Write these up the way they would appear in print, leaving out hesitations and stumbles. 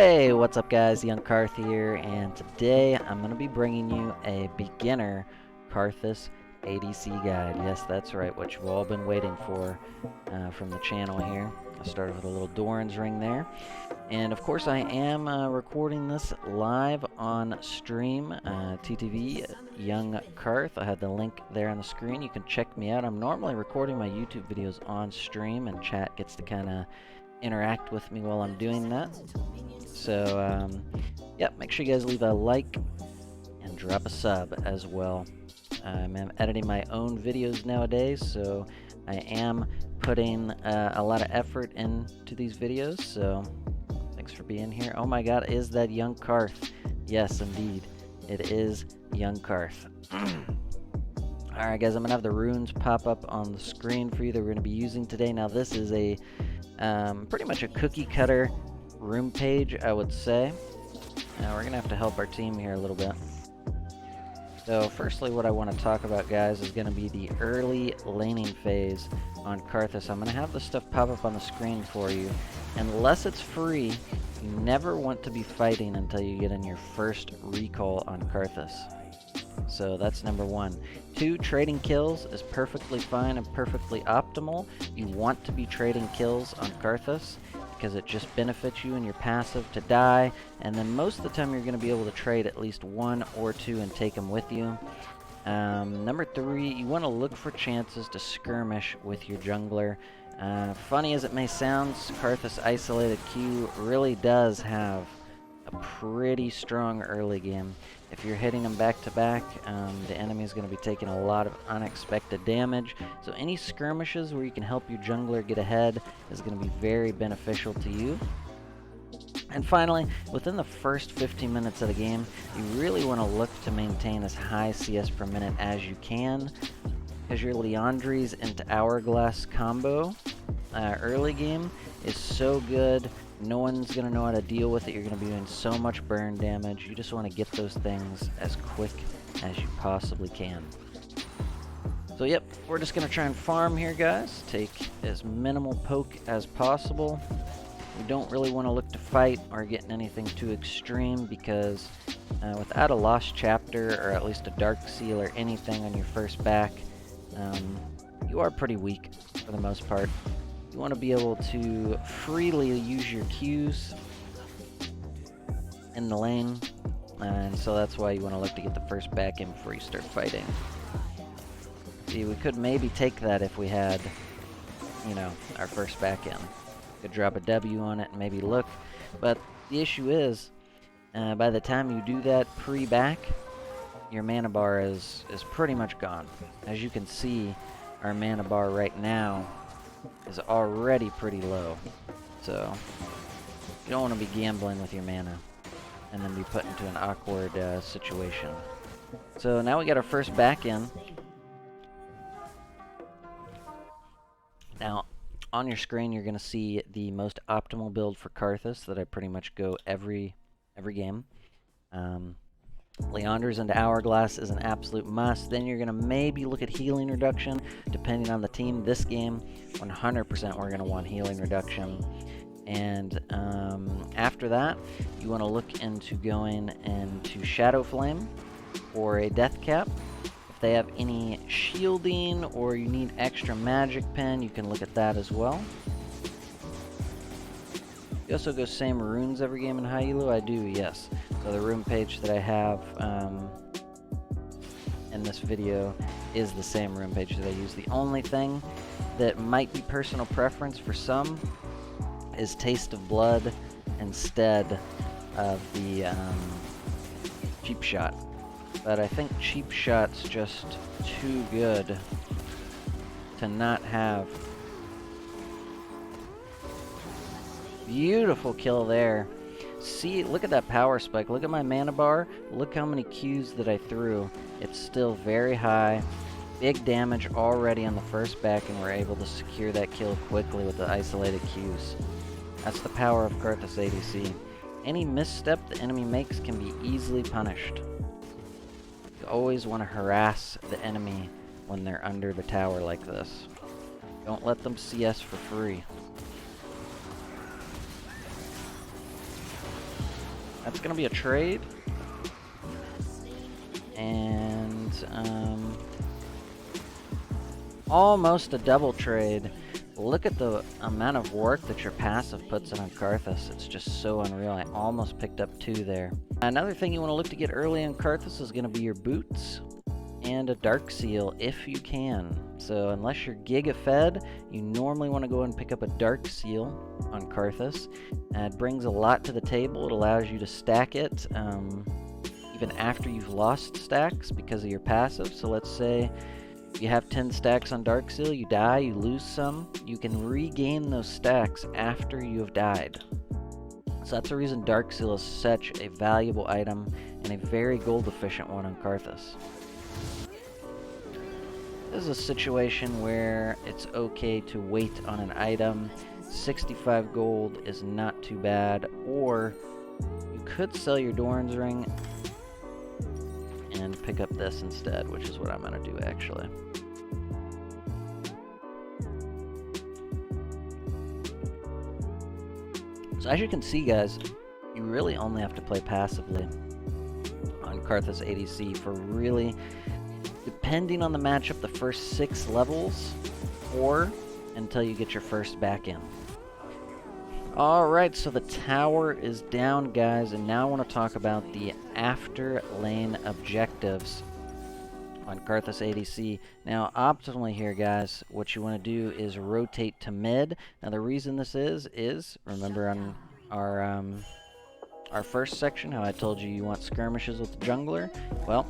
Hey, what's up guys? Young Karth here, and today I'm going to be bringing you a beginner KARTHUS ADC guide. Yes, that's right, what you've all been waiting for from the channel here. I started with a little Doran's ring there. And of course I am recording this live on stream, TTV Young Karth. I had the link there on the screen. You can check me out. I'm normally recording my YouTube videos on stream, and chat gets to kind of interact with me while I'm doing that. So, yeah, make sure you guys leave a like and drop a sub as well. I'm editing my own videos nowadays, so I am putting a lot of effort into these videos, so thanks for being here. Oh my god, is that Young Karth? Yes, indeed. It is Young Karth. Alright guys, I'm going to have the runes pop up on the screen for you that we're going to be using today. Now this is a pretty much a cookie cutter room page, I would say. Now we're going to have to help our team here a little bit. So firstly, what I want to talk about, guys, is going to be the early laning phase on KARTHUS. I'm going to have this stuff pop up on the screen for you. Unless it's free, you never want to be fighting until you get in your first recall on KARTHUS. So that's number one. 2, trading kills is perfectly fine and perfectly optimal. You want to be trading kills on KARTHUS because it just benefits you and your passive to die, and then most of the time you're going to be able to trade at least 1 or 2 and take them with you. Number 3, you want to look for chances to skirmish with your jungler. Funny as it may sound, KARTHUS Isolated Q really does have a pretty strong early game. If you're hitting them back to back, the enemy is going to be taking a lot of unexpected damage. So any skirmishes where you can help your jungler get ahead is going to be very beneficial to you. And finally, within the first 15 minutes of the game, you really want to look to maintain as high CS per minute as you can, because your Liandry's into Hourglass combo early game is so good. No one's going to know how to deal with it. You're going to be doing so much burn damage. You just want to get those things as quick as you possibly can. So yep, we're just going to try and farm here, guys. Take as minimal poke as possible. We don't really want to look to fight or get in anything too extreme, because without a lost chapter or at least a dark seal or anything on your first back, you are pretty weak for the most part. You want to be able to freely use your Qs in the lane, and so that's why you want to look to get the first back in before you start fighting. See, we could maybe take that if we had, you know, our first back in. Could drop a W on it and maybe look, but the issue is, by the time you do that pre-back, your mana bar is pretty much gone. As you can see, our mana bar right now is already pretty low, so you don't want to be gambling with your mana and then be put into an awkward situation. So now we got our first back in. Now on your screen you're going to see the most optimal build for KARTHUS that I pretty much go every game. Liandry's into Hourglass is an absolute must. Then you're going to maybe look at healing reduction, depending on the team. This game, 100% we're going to want healing reduction. And after that, you want to look into going into Shadow Flame or a Death Cap. If they have any shielding or you need extra magic pen, you can look at that as well. You also go same runes every game in high elo? I do, yes. So the rune page that I have in this video is the same rune page that I use. The only thing that might be personal preference for some is Taste of Blood instead of the Cheap Shot. But I think Cheap Shot's just too good to not have. Beautiful kill there. See, look at that power spike. Look at my mana bar. Look how many Qs that I threw. It's still very high. Big damage already on the first back, and we're able to secure that kill quickly with the isolated Qs. That's the power of KARTHUS ADC. Any misstep the enemy makes can be easily punished. You always want to harass the enemy when they're under the tower like this. Don't let them CS for free. That's going to be a trade. And almost a double trade. Look at the amount of work that your passive puts in on Karthus. It's just so unreal. I almost picked up 2 there. Another thing you want to look to get early on Karthus is going to be your boots and a Dark Seal if you can. So unless you're Giga fed, you normally want to go and pick up a Dark Seal on Karthus. It brings a lot to the table. It allows you to stack it even after you've lost stacks because of your passive. So let's say you have 10 stacks on Dark Seal, you die, you lose some, you can regain those stacks after you have died. So that's the reason Dark Seal is such a valuable item and a very gold efficient one on Karthus. This is a situation where it's okay to wait on an item. 65 gold is not too bad, or you could sell your Doran's Ring and pick up this instead, which is what I'm going to do actually. So as you can see, guys, you really only have to play passively on Karthus ADC for really, depending on the matchup, the first 6 levels, or until you get your first back in. Alright, so the tower is down, guys, and now I want to talk about the after lane objectives on Karthus ADC. Now, optimally here, guys, what you want to do is rotate to mid. Now, the reason this is remember on our first section, how I told you want skirmishes with the jungler? Well,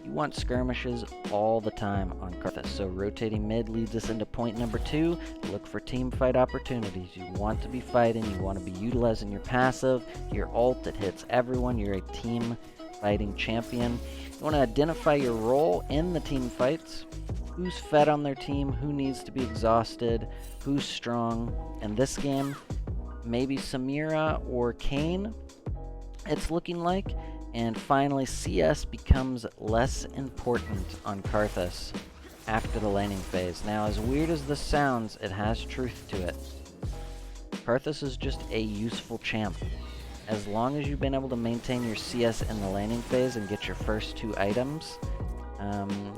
you want skirmishes all the time on Karthus. So rotating mid leads us into point number 2. Look for team fight opportunities. You want to be fighting, you want to be utilizing your passive, your ult that hits everyone. You're a team fighting champion. You want to identify your role in the team fights. Who's fed on their team, who needs to be exhausted, who's strong. In this game, maybe Samira or Kayn, it's looking like. And finally, CS becomes less important on Karthus after the laning phase. Now, as weird as this sounds, it has truth to it. Karthus is just a useful champ. As long as you've been able to maintain your CS in the laning phase and get your first 2 items,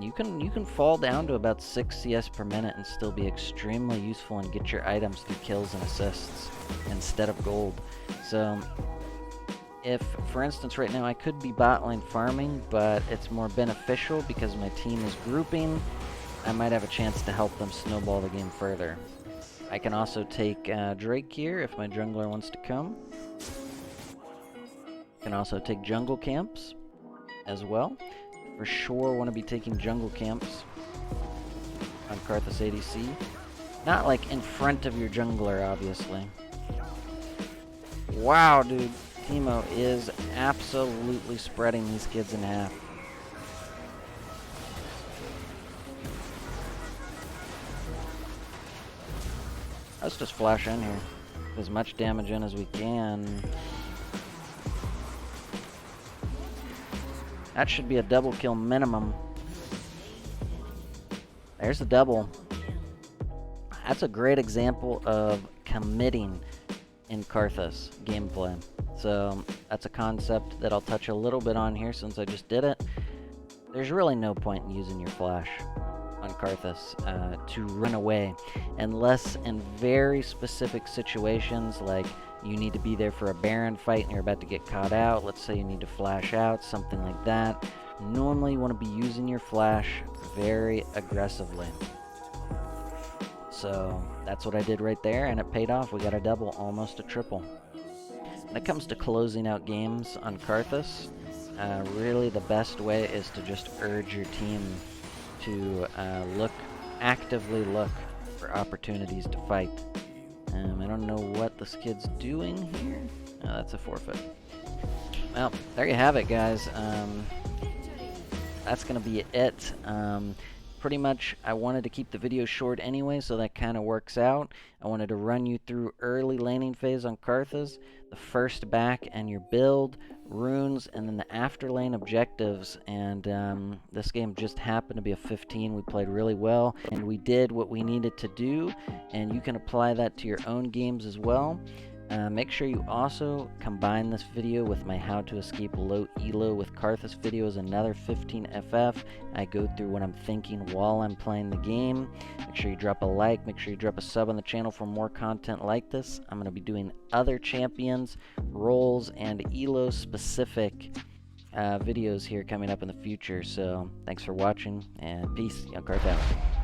you can fall down to about 6 CS per minute and still be extremely useful and get your items through kills and assists instead of gold. So if, for instance, right now I could be bot lane farming, but it's more beneficial because my team is grouping, I might have a chance to help them snowball the game further. I can also take Drake here if my jungler wants to come. Can also take jungle camps as well. For sure want to be taking jungle camps on Karthus ADC. Not like in front of your jungler, obviously. Wow, dude. Teemo is absolutely spreading these kids in half. Let's just flash in here. As much damage in as we can. That should be a double kill minimum. There's the double. That's a great example of committing in Karthus gameplay. So that's a concept that I'll touch a little bit on here since I just did it. There's really no point in using your flash on Karthus to run away, unless in very specific situations, like you need to be there for a Baron fight and you're about to get caught out. Let's say you need to flash out, something like that. Normally you want to be using your flash very aggressively. So that's what I did right there, and it paid off. We got a double, almost a triple. When it comes to closing out games on Karthus, really the best way is to just urge your team to actively look for opportunities to fight. I don't know what this kid's doing here. Oh, that's a forfeit. Well, there you have it, guys. That's going to be it. Pretty much, I wanted to keep the video short anyway, so that kind of works out. I wanted to run you through early laning phase on Karthus, the first back and your build, runes, and then the after lane objectives. And this game just happened to be a 15. We played really well, and we did what we needed to do, and you can apply that to your own games as well. Make sure you also combine this video with my how to escape low elo with Karthus video is another 15 FF. I go through what I'm thinking while I'm playing the game. Make sure you drop a like, make sure you drop a sub on the channel for more content like this. I'm going to be doing other champions, roles, and elo specific videos here coming up in the future. So thanks for watching, and peace. Young Karth out.